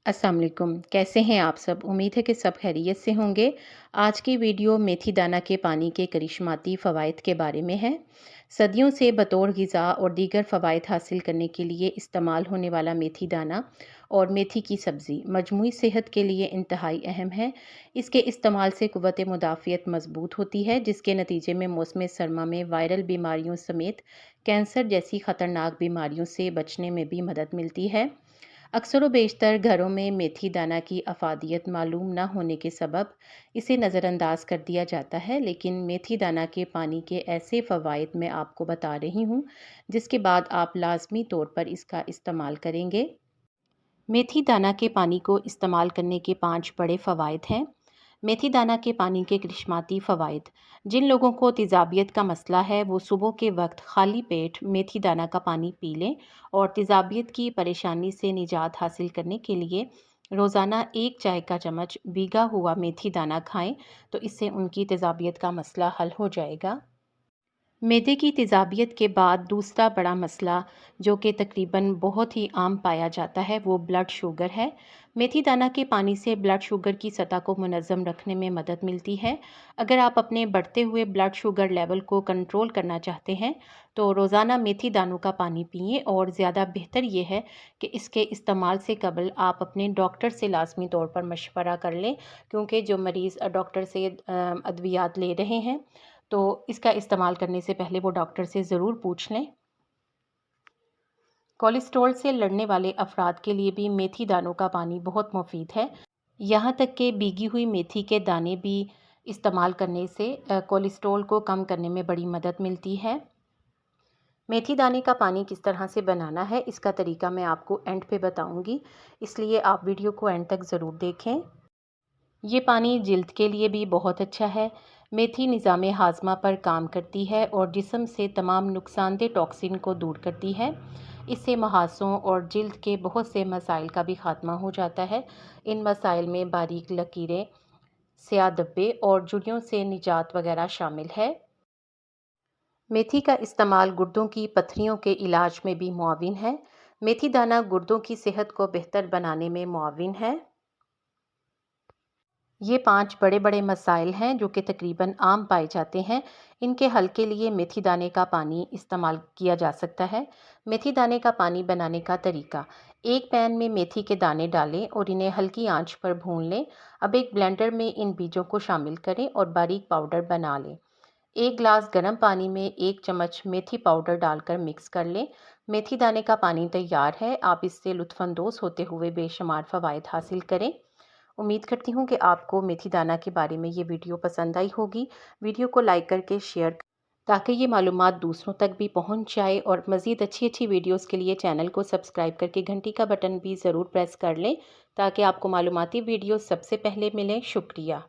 अस्सलाम वालेकुम। कैसे हैं आप सब? उम्मीद है कि सब खैरियत से होंगे। आज की वीडियो मेथी दाना के पानी के करिश्माती फ़वाइद के बारे में है। सदियों से बतौर ग़िज़ा और दीगर फ़वाइद हासिल करने के लिए इस्तेमाल होने वाला मेथी दाना और मेथी की सब्ज़ी मजमूई सेहत के लिए इंतहाई अहम है। इसके इस्तेमाल से क़ुव्वत मुदाफ़ियत मज़बूत होती है, जिसके नतीजे में मौसम सरमा में वायरल बीमारियों समेत कैंसर जैसी ख़तरनाक बीमारियों से बचने में भी मदद मिलती है। अक्सर व बेशतर घरों में मेथी दाना की अफादियत मालूम न होने के सबब इसे नज़रअंदाज कर दिया जाता है, लेकिन मेथी दाना के पानी के ऐसे फ़वाइद मैं आपको बता रही हूँ जिसके बाद आप लाजमी तौर पर इसका इस्तेमाल करेंगे। मेथी दाना के पानी को इस्तेमाल करने के 5 बड़े फ़वाइद हैं। मेथी दाना के पानी के करिश्माती फ़वाइद। जिन लोगों को तेज़ाबियत का मसला है वो सुबह के वक्त खाली पेट मेथी दाना का पानी पी लें और तेज़ाबियत की परेशानी से निजात हासिल करने के लिए रोज़ाना 1 चाय का चम्मच भीगा हुआ मेथी दाना खाएं, तो इससे उनकी तेज़ाबियत का मसला हल हो जाएगा। मैदे की तेज़ाबियत के बाद दूसरा बड़ा मसला जो कि तकरीबन बहुत ही आम पाया जाता है वो ब्लड शुगर है। मेथी दाना के पानी से ब्लड शुगर की सतह को मुनज़्ज़म रखने में मदद मिलती है। अगर आप अपने बढ़ते हुए ब्लड शुगर लेवल को कंट्रोल करना चाहते हैं तो रोज़ाना मेथी दानों का पानी पिएं, और ज़्यादा बेहतर ये है कि इसके इस्तेमाल से कबल आप अपने डॉक्टर से लाजमी तौर पर मशवरा कर लें, क्योंकि जो मरीज़ डॉक्टर से अद्वियात ले रहे हैं तो इसका इस्तेमाल करने से पहले वो डॉक्टर से ज़रूर पूछ लें। कोलेस्ट्रॉल से लड़ने वाले अफराद के लिए भी मेथी दानों का पानी बहुत मुफीद है। यहाँ तक कि भीगी हुई मेथी के दाने भी इस्तेमाल करने से कोलेस्ट्रॉल को कम करने में बड़ी मदद मिलती है। मेथी दाने का पानी किस तरह से बनाना है इसका तरीका मैं आपको एंड पे बताऊंगी, इसलिए आप वीडियो को एंड तक ज़रूर देखें। ये पानी जिल्द के लिए भी बहुत अच्छा है। मेथी निज़ाम हाज़मा पर काम करती है और जिस्म से तमाम नुकसानदेह टॉक्सिन को दूर करती है। इससे मुहासों और जिल्द के बहुत से मसाइल का भी ख़ात्मा हो जाता है। इन मसाइल में बारीक लकीरें, स्याह धब्बे और झुर्रियों से निजात वगैरह शामिल है। मेथी का इस्तेमाल गुर्दों की पथरियों के इलाज में भी मुआविन है। मेथी दाना गुर्दों की सेहत को बेहतर बनाने में मुआविन है। ये 5 बड़े बड़े मसाइल हैं जो कि तकरीबन आम पाए जाते हैं। इनके हल के लिए मेथी दाने का पानी इस्तेमाल किया जा सकता है। मेथी दाने का पानी बनाने का तरीका: एक पैन में मेथी के दाने डालें और इन्हें हल्की आंच पर भून लें। अब एक ब्लेंडर में इन बीजों को शामिल करें और बारीक पाउडर बना लें। 1 गिलास गर्म पानी में 1 चम्मच मेथी पाउडर डालकर मिक्स कर लें। मेथी दाने का पानी तैयार है। आप इससे लुत्फ़अंदोज़ होते हुए बेशुमार फ़वाइद हासिल करें। उम्मीद करती हूँ कि आपको मेथी दाना के बारे में ये वीडियो पसंद आई होगी। वीडियो को लाइक करके शेयर ताकि ये मालूमात दूसरों तक भी पहुँच जाए, और मज़ीद अच्छी वीडियोज़ के लिए चैनल को सब्सक्राइब करके घंटी का बटन भी ज़रूर प्रेस कर लें ताकि आपको मालूमाती वीडियो सबसे पहले मिलें। शुक्रिया।